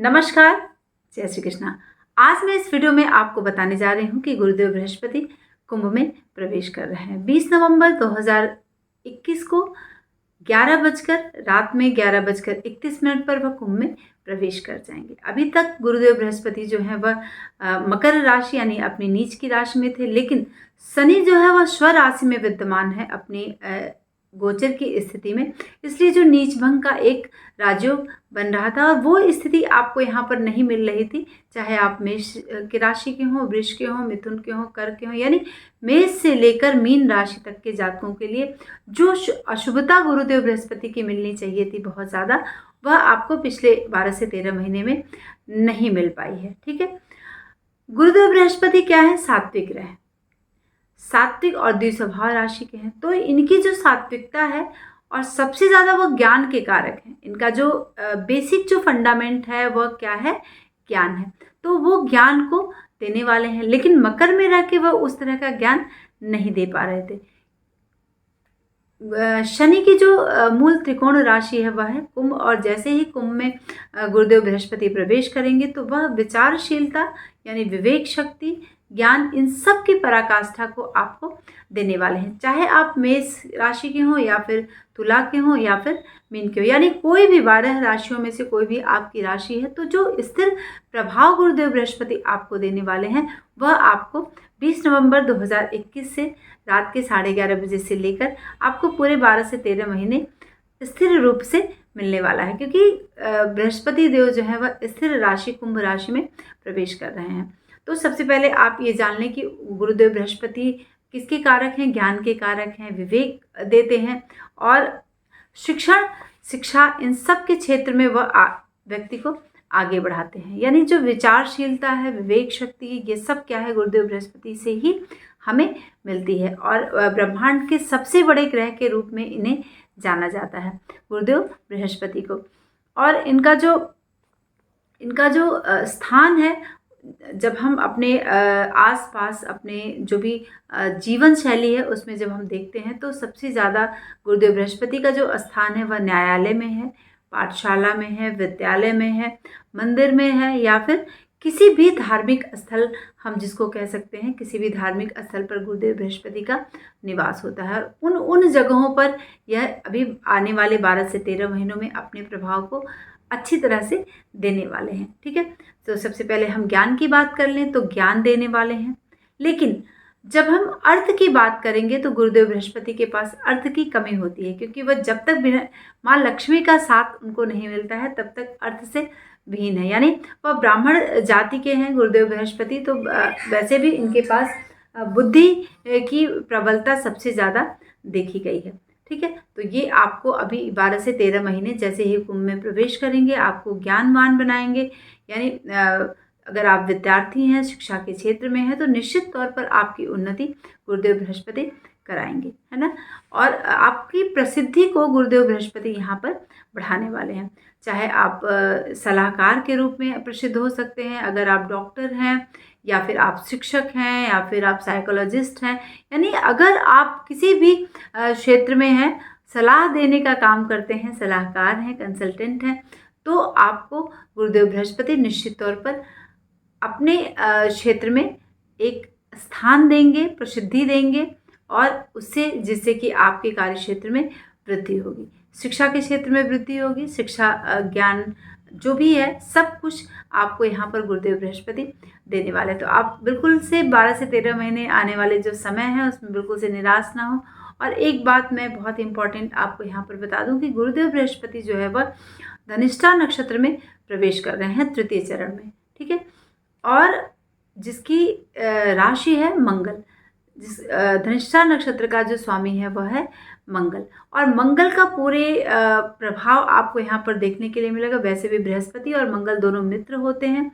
नमस्कार, जय श्री कृष्णा। आज मैं इस वीडियो में आपको बताने जा रही हूँ कि गुरुदेव बृहस्पति कुंभ में प्रवेश कर रहे हैं। 20 नवंबर 2021 को रात में 11:31 पर वह कुंभ में प्रवेश कर जाएंगे। अभी तक गुरुदेव बृहस्पति जो है वह मकर राशि यानी अपनी नीच की राशि में थे, लेकिन शनि जो है वह स्व राशि में विद्यमान है अपनी गोचर की स्थिति में। इसलिए जो नीच भंग का एक राजयोग बन रहा था और वो स्थिति आपको यहाँ पर नहीं मिल रही थी, चाहे आप मेष की राशि के हों, वृष के हों, मिथुन के हों, कर्क के हों, यानी मेष से लेकर मीन राशि तक के जातकों के लिए जो अशुभता गुरुदेव बृहस्पति की मिलनी चाहिए थी बहुत ज़्यादा, वह आपको पिछले 12 से 13 महीने में नहीं मिल पाई है। ठीक है, गुरुदेव बृहस्पति क्या है? सात्विक ग्रह, सात्विक और द्विस्वभाव राशि के हैं। तो इनकी जो सात्विकता है और सबसे ज़्यादा वो ज्ञान के कारक हैं। इनका जो बेसिक जो फंडामेंट है वह क्या है? ज्ञान है। तो वो ज्ञान को देने वाले हैं, लेकिन मकर में रह के वह उस तरह का ज्ञान नहीं दे पा रहे थे। शनि की जो मूल त्रिकोण राशि है वह है कुंभ, और जैसे ही कुंभ में गुरुदेव बृहस्पति प्रवेश करेंगे तो वह विचारशीलता यानी विवेक शक्ति, ज्ञान, इन सब की पराकाष्ठा को आपको देने वाले हैं। चाहे आप मेष राशि के हों या फिर तुला के हों या फिर मीन के हों, यानी कोई भी 12 राशियों में से कोई भी आपकी राशि है, तो जो स्थिर प्रभाव गुरुदेव बृहस्पति आपको देने वाले हैं वह आपको 20 नवंबर 2021 से रात के 11:30 बजे से लेकर आपको पूरे 12 से 13 महीने स्थिर रूप से मिलने वाला है, क्योंकि बृहस्पति देव जो है वह स्थिर राशि कुंभ राशि में प्रवेश कर रहे हैं। तो सबसे पहले आप ये जान लें कि गुरुदेव बृहस्पति किसके कारक हैं? ज्ञान के कारक हैं, विवेक देते हैं और शिक्षा इन सब के क्षेत्र में वह व्यक्ति को आगे बढ़ाते हैं। यानी जो विचारशीलता है, विवेक शक्ति, ये सब क्या है? गुरुदेव बृहस्पति से ही हमें मिलती है। और ब्रह्मांड के सबसे बड़े ग्रह के रूप में इन्हें जाना जाता है, गुरुदेव बृहस्पति को। और इनका जो स्थान है, जब हम अपने आसपास अपने जो भी जीवन शैली है उसमें जब हम देखते हैं तो सबसे ज़्यादा गुरुदेव बृहस्पति का जो स्थान है वह न्यायालय में है, पाठशाला में है, विद्यालय में है, मंदिर में है, या फिर किसी भी धार्मिक स्थल, हम जिसको कह सकते हैं किसी भी धार्मिक स्थल पर गुरुदेव बृहस्पति का निवास होता है। उन जगहों पर यह अभी आने वाले 12 से 13 महीनों में अपने प्रभाव को अच्छी तरह से देने वाले हैं। ठीक है, तो सबसे पहले हम ज्ञान की बात कर लें तो ज्ञान देने वाले हैं, लेकिन जब हम अर्थ की बात करेंगे तो गुरुदेव बृहस्पति के पास अर्थ की कमी होती है, क्योंकि वह जब तक माँ लक्ष्मी का साथ उनको नहीं मिलता है तब तक अर्थ से भिन्न है। यानी वह ब्राह्मण जाति के हैं गुरुदेव बृहस्पति, तो वैसे भी इनके पास बुद्धि की प्रबलता सबसे ज़्यादा देखी गई है। ठीक है, तो ये आपको अभी 12 से 13 महीने जैसे ही कुंभ में प्रवेश करेंगे आपको ज्ञानवान बनाएंगे। यानी अगर आप विद्यार्थी हैं, शिक्षा के क्षेत्र में हैं, तो निश्चित तौर पर आपकी उन्नति गुरुदेव बृहस्पति कराएंगे, है ना। और आपकी प्रसिद्धि को गुरुदेव बृहस्पति यहाँ पर बढ़ाने वाले हैं। चाहे आप सलाहकार के रूप में प्रसिद्ध हो सकते हैं, अगर आप डॉक्टर हैं, या फिर आप शिक्षक हैं, या फिर आप साइकोलॉजिस्ट हैं, यानी अगर आप किसी भी क्षेत्र में हैं, सलाह देने का काम करते हैं, सलाहकार हैं, कंसल्टेंट हैं, तो आपको गुरुदेव बृहस्पति निश्चित तौर पर अपने क्षेत्र में एक स्थान देंगे, प्रसिद्धि देंगे, और उससे जिससे कि आपके कार्य क्षेत्र में वृद्धि होगी, शिक्षा के क्षेत्र में वृद्धि होगी, शिक्षा ज्ञान जो भी है सब कुछ आपको यहाँ पर गुरुदेव बृहस्पति देने वाले। तो आप बिल्कुल से 12 से 13 महीने आने वाले जो समय है उसमें बिल्कुल से निराश ना हो। और एक बात मैं बहुत इम्पॉर्टेंट आपको यहाँ पर बता दूँ कि गुरुदेव बृहस्पति जो है वह धनिष्ठा नक्षत्र में प्रवेश कर रहे हैं, तृतीय चरण में। ठीक है, और जिसकी राशि है मंगल, जिस धनिष्ठा नक्षत्र का जो स्वामी है वह है मंगल, और मंगल का पूरे प्रभाव आपको यहाँ पर देखने के लिए मिलेगा। वैसे भी बृहस्पति और मंगल दोनों मित्र होते हैं।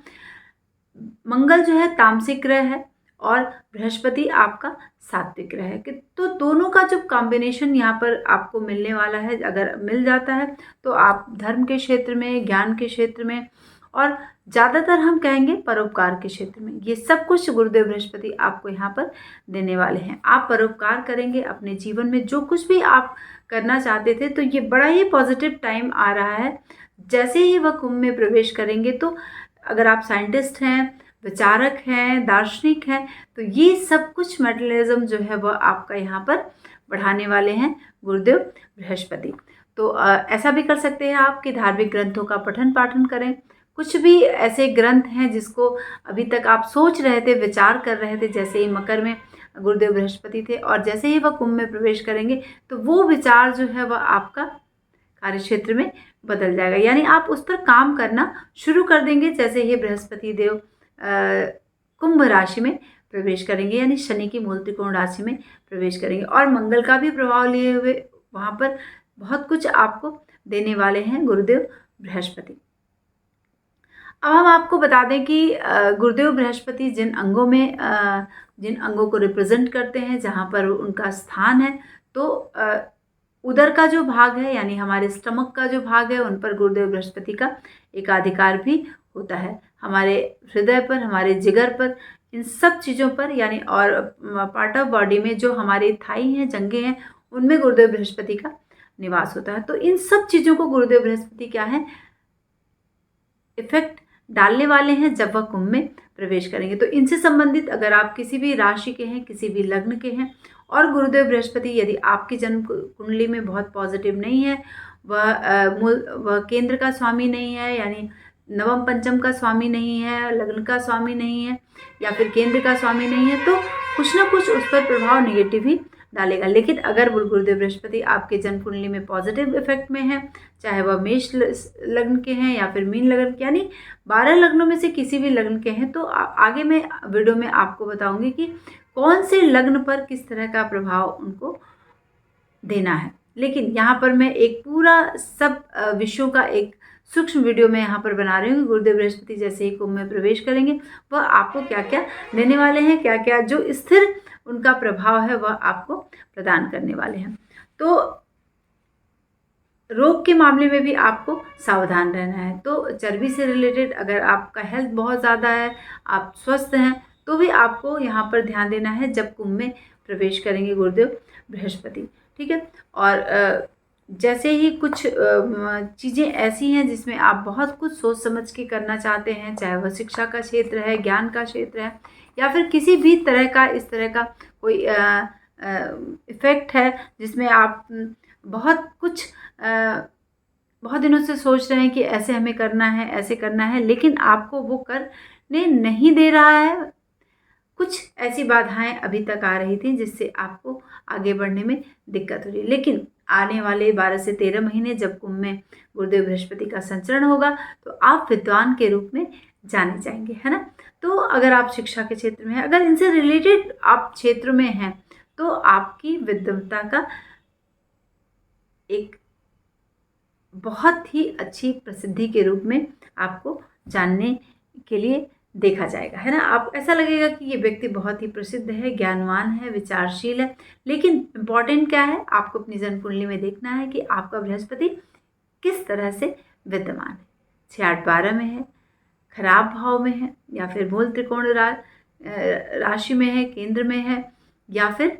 मंगल जो है तामसिक ग्रह है और बृहस्पति आपका सात्विक ग्रह है, तो दोनों का जो कॉम्बिनेशन यहाँ पर आपको मिलने वाला है, अगर मिल जाता है तो आप धर्म के क्षेत्र में, ज्ञान के क्षेत्र में, और ज़्यादातर हम कहेंगे परोपकार के क्षेत्र में, ये सब कुछ गुरुदेव बृहस्पति आपको यहाँ पर देने वाले हैं। आप परोपकार करेंगे अपने जीवन में, जो कुछ भी आप करना चाहते थे, तो ये बड़ा ही पॉजिटिव टाइम आ रहा है जैसे ही वह कुंभ में प्रवेश करेंगे तो अगर आप साइंटिस्ट हैं, विचारक हैं, दार्शनिक हैं, तो ये सब कुछ मेटलिज्म जो है वह आपका यहाँ पर बढ़ाने वाले हैं गुरुदेव बृहस्पति। तो ऐसा भी कर सकते हैं आप कि धार्मिक ग्रंथों का पठन पाठन करें। कुछ भी ऐसे ग्रंथ हैं जिसको अभी तक आप सोच रहे थे, विचार कर रहे थे, जैसे ही मकर में गुरुदेव बृहस्पति थे और जैसे ही वह कुंभ में प्रवेश करेंगे तो वो विचार जो है वह आपका कार्य क्षेत्र में बदल जाएगा, यानी आप उस पर काम करना शुरू कर देंगे जैसे ही बृहस्पति देव कुंभ राशि में प्रवेश करेंगे, यानी शनि की मूल त्रिकोण राशि में प्रवेश करेंगे और मंगल का भी प्रभाव लिए हुए वहाँ पर बहुत कुछ आपको देने वाले हैं गुरुदेव बृहस्पति। अब हम आपको बता दें कि गुरुदेव बृहस्पति जिन अंगों को रिप्रेजेंट करते हैं, जहाँ पर उनका स्थान है, तो उदर का जो भाग है यानी हमारे स्टमक का जो भाग है उन पर गुरुदेव बृहस्पति का एकाधिकार भी होता है। हमारे हृदय पर, हमारे जिगर पर, इन सब चीज़ों पर, यानी और पार्ट ऑफ बॉडी में जो हमारे थाई हैं, जंघें हैं, उनमें गुरुदेव बृहस्पति का निवास होता है। तो इन सब चीज़ों को गुरुदेव बृहस्पति क्या है, इफेक्ट डालने वाले हैं जब वह कुंभ में प्रवेश करेंगे। तो इनसे संबंधित अगर आप किसी भी राशि के हैं, किसी भी लग्न के हैं और गुरुदेव बृहस्पति यदि आपकी जन्म कुंडली में बहुत पॉजिटिव नहीं है, वह केंद्र का स्वामी नहीं है, यानी नवम पंचम का स्वामी नहीं है, लग्न का स्वामी नहीं है या फिर केंद्र का स्वामी नहीं है, तो कुछ ना कुछ उस पर प्रभाव निगेटिव ही डालेगा। लेकिन अगर गुरुदेव बृहस्पति आपके जन्म कुंडली में पॉजिटिव इफेक्ट में है, चाहे वह मेष लग्न के हैं या फिर मीन लग्न के, यानी 12 लग्नों में से किसी भी लग्न के हैं, तो आगे मैं वीडियो में आपको बताऊंगी कि कौन से लग्न पर किस तरह का प्रभाव उनको देना है। लेकिन यहाँ पर मैं एक पूरा सब विषयों का एक सूक्ष्म वीडियो में यहाँ पर बना रही हूँ। गुरुदेव बृहस्पति जैसे ही कुंभ में प्रवेश करेंगे वह आपको क्या क्या देने वाले हैं, क्या क्या जो स्थिर उनका प्रभाव है वह आपको प्रदान करने वाले हैं। तो रोग के मामले में भी आपको सावधान रहना है। तो चर्बी से रिलेटेड अगर आपका हेल्थ बहुत ज़्यादा है, आप स्वस्थ हैं, तो भी आपको यहाँ पर ध्यान देना है जब कुंभ में प्रवेश करेंगे गुरुदेव बृहस्पति, ठीक है। और जैसे ही कुछ चीज़ें ऐसी हैं जिसमें आप बहुत कुछ सोच समझ के करना चाहते हैं, चाहे वह शिक्षा का क्षेत्र है, ज्ञान का क्षेत्र है या फिर किसी भी तरह का इस तरह का कोई इफ़ेक्ट है जिसमें आप बहुत कुछ बहुत दिनों से सोच रहे हैं कि ऐसे हमें करना है, ऐसे करना है, लेकिन आपको वो करने नहीं दे रहा है। कुछ ऐसी बाधाएं अभी तक आ रही थी जिससे आपको आगे बढ़ने में दिक्कत हो रही है। लेकिन आने वाले 12 से 13 महीने जब कुंभ में गुरुदेव बृहस्पति का संचरण होगा तो आप विद्वान के रूप में जाने जाएंगे, है ना। तो अगर आप शिक्षा के क्षेत्र में हैं, अगर इनसे रिलेटेड आप क्षेत्र में हैं, तो आपकी विद्वता का एक बहुत ही अच्छी प्रसिद्धि के रूप में आपको जानने के लिए देखा जाएगा, है ना। आप ऐसा लगेगा कि ये व्यक्ति बहुत ही प्रसिद्ध है, ज्ञानवान है, विचारशील है। लेकिन इम्पॉर्टेंट क्या है, आपको अपनी जन्म कुंडली में देखना है कि आपका बृहस्पति किस तरह से विद्यमान है, 6-8-12 में है, खराब भाव में है या फिर मूल त्रिकोण राशि में है, केंद्र में है या फिर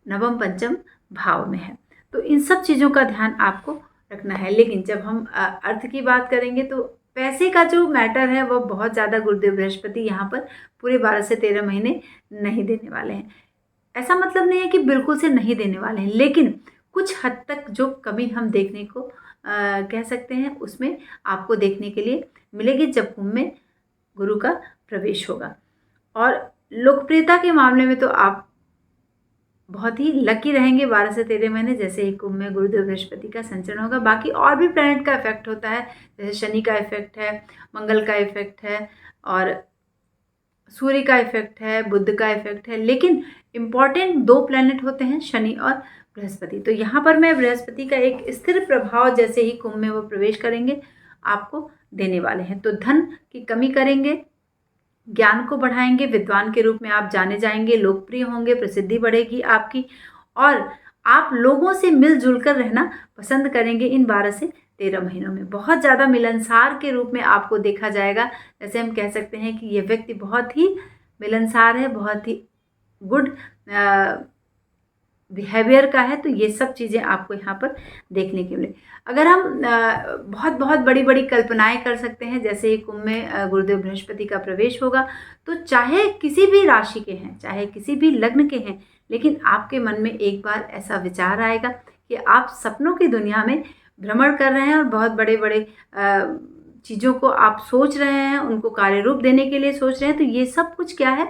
नवम पंचम भाव में है। तो इन सब चीज़ों का ध्यान आपको रखना है। लेकिन जब हम अर्थ की बात करेंगे तो पैसे का जो मैटर है वह बहुत ज़्यादा गुरुदेव बृहस्पति यहाँ पर पूरे 12 से 13 महीने नहीं देने वाले हैं। ऐसा मतलब नहीं है कि बिल्कुल से नहीं देने वाले हैं, लेकिन कुछ हद तक जो कमी हम देखने को कह सकते हैं उसमें आपको देखने के लिए मिलेगी जब कुंभ में गुरु का प्रवेश होगा। और लोकप्रियता के मामले में तो आप बहुत ही लकी रहेंगे 12 से 13 महीने जैसे ही कुंभ में गुरुदेव बृहस्पति का संचरण होगा। बाकी और भी प्लैनेट का इफेक्ट होता है, जैसे शनि का इफेक्ट है, मंगल का इफेक्ट है और सूर्य का इफेक्ट है, बुध का इफेक्ट है, लेकिन इम्पॉर्टेंट 2 प्लैनेट होते हैं, शनि और बृहस्पति। तो यहाँ पर मैं बृहस्पति का एक स्थिर प्रभाव जैसे ही कुंभ में वो प्रवेश करेंगे आपको देने वाले हैं। तो धन की कमी करेंगे, ज्ञान को बढ़ाएंगे, विद्वान के रूप में आप जाने जाएंगे, लोकप्रिय होंगे, प्रसिद्धि बढ़ेगी आपकी और आप लोगों से मिलजुल कर रहना पसंद करेंगे। इन 12 से 13 महीनों में बहुत ज़्यादा मिलनसार के रूप में आपको देखा जाएगा। जैसे हम कह सकते हैं कि ये व्यक्ति बहुत ही मिलनसार है, बहुत ही गुड बिहेवियर का है, तो ये सब चीज़ें आपको यहाँ पर देखने के मिले। अगर हम बहुत बहुत बड़ी बड़ी कल्पनाएं कर सकते हैं, जैसे ही कुंभ में गुरुदेव बृहस्पति का प्रवेश होगा, तो चाहे किसी भी राशि के हैं, चाहे किसी भी लग्न के हैं, लेकिन आपके मन में एक बार ऐसा विचार आएगा कि आप सपनों की दुनिया में भ्रमण कर रहे हैं और बहुत बड़े बड़े चीज़ों को आप सोच रहे हैं, उनको कार्य रूप देने के लिए सोच रहे हैं। तो ये सब कुछ क्या है,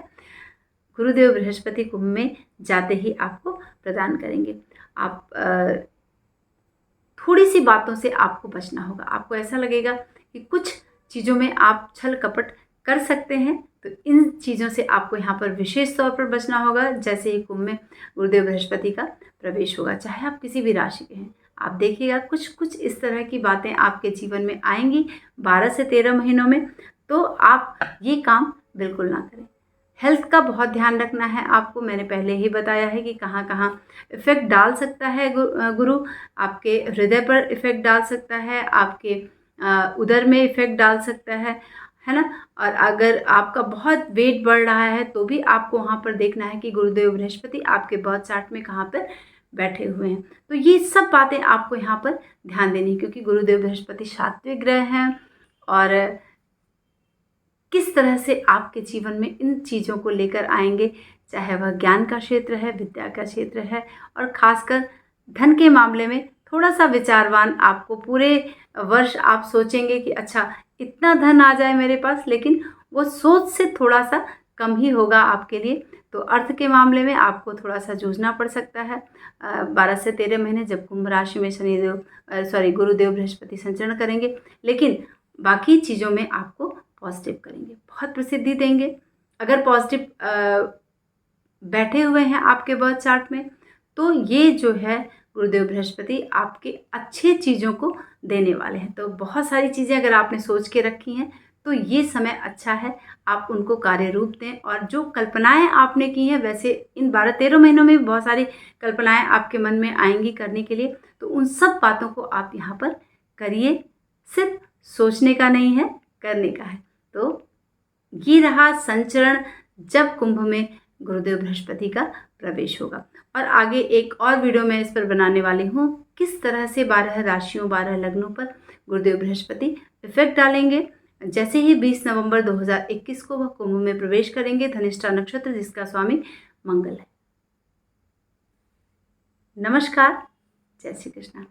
गुरुदेव बृहस्पति कुंभ में जाते ही आपको प्रदान करेंगे। आप थोड़ी सी बातों से आपको बचना होगा। आपको ऐसा लगेगा कि कुछ चीज़ों में आप छल कपट कर सकते हैं, तो इन चीज़ों से आपको यहाँ पर विशेष तौर पर बचना होगा। जैसे ही कुंभ में गुरुदेव बृहस्पति का प्रवेश होगा, चाहे आप किसी भी राशि के हैं, आप देखिएगा कुछ कुछ इस तरह की बातें आपके जीवन में आएंगी 12 से 13 महीनों में। तो आप ये काम बिल्कुल ना करें। हेल्थ का बहुत ध्यान रखना है आपको। मैंने पहले ही बताया है कि कहाँ कहाँ इफ़ेक्ट डाल सकता है गुरु। आपके हृदय पर इफ़ेक्ट डाल सकता है, आपके उदर में इफ़ेक्ट डाल सकता है ना। और अगर आपका बहुत वेट बढ़ रहा है तो भी आपको वहाँ पर देखना है कि गुरुदेव बृहस्पति आपके बर्थ चार्ट में कहाँ पर बैठे हुए हैं। तो ये सब बातें आपको यहाँ पर ध्यान देनी है, क्योंकि गुरुदेव बृहस्पति सात्विक ग्रह हैं और किस तरह से आपके जीवन में इन चीज़ों को लेकर आएंगे, चाहे वह ज्ञान का क्षेत्र है, विद्या का क्षेत्र है, और ख़ासकर धन के मामले में थोड़ा सा विचारवान आपको पूरे वर्ष आप सोचेंगे कि अच्छा इतना धन आ जाए मेरे पास, लेकिन वो सोच से थोड़ा सा कम ही होगा आपके लिए। तो अर्थ के मामले में आपको थोड़ा सा जूझना पड़ सकता है 12 से 13 महीने, जब कुंभ राशि में गुरुदेव बृहस्पति संचरण करेंगे। लेकिन बाकी चीज़ों में आपको पॉजिटिव करेंगे, बहुत प्रसिद्धि देंगे। अगर पॉजिटिव बैठे हुए हैं आपके बर्थ चार्ट में, तो ये जो है गुरुदेव बृहस्पति आपके अच्छे चीज़ों को देने वाले हैं। तो बहुत सारी चीज़ें अगर आपने सोच के रखी हैं, तो ये समय अच्छा है, आप उनको कार्य रूप दें। और जो कल्पनाएं आपने की हैं, वैसे इन 12-13 महीनों में बहुत सारी कल्पनाएं आपके मन में आएंगी करने के लिए, तो उन सब बातों को आप यहाँ पर करिए। सिर्फ सोचने का नहीं है, करने का है। तो ये रहा संचरण जब कुंभ में गुरुदेव बृहस्पति का प्रवेश होगा। और आगे एक और वीडियो मैं इस पर बनाने वाली हूँ, किस तरह से 12 राशियों 12 लग्नों पर गुरुदेव बृहस्पति इफेक्ट डालेंगे जैसे ही 20 नवंबर 2021 को वह कुंभ में प्रवेश करेंगे, धनिष्ठा नक्षत्र जिसका स्वामी मंगल है। नमस्कार, जय श्री कृष्ण।